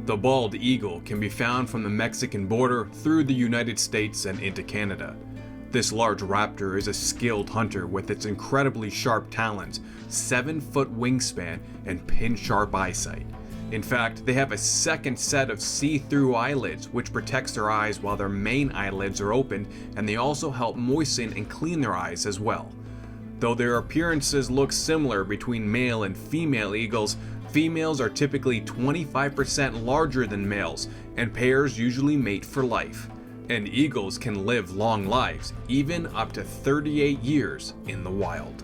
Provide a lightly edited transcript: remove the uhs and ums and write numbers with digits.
The bald eagle can be found from the Mexican border through the United States and into Canada. This large raptor is a skilled hunter with its incredibly sharp talons, 7-foot wingspan, and pin-sharp eyesight. In fact, they have a second set of see-through eyelids which protects their eyes while their main eyelids are open, and they also help moisten and clean their eyes as well. Though their appearances look similar between male and female eagles, females are typically 25% larger than males, and pairs usually mate for life. And eagles can live long lives, even up to 38 years in the wild.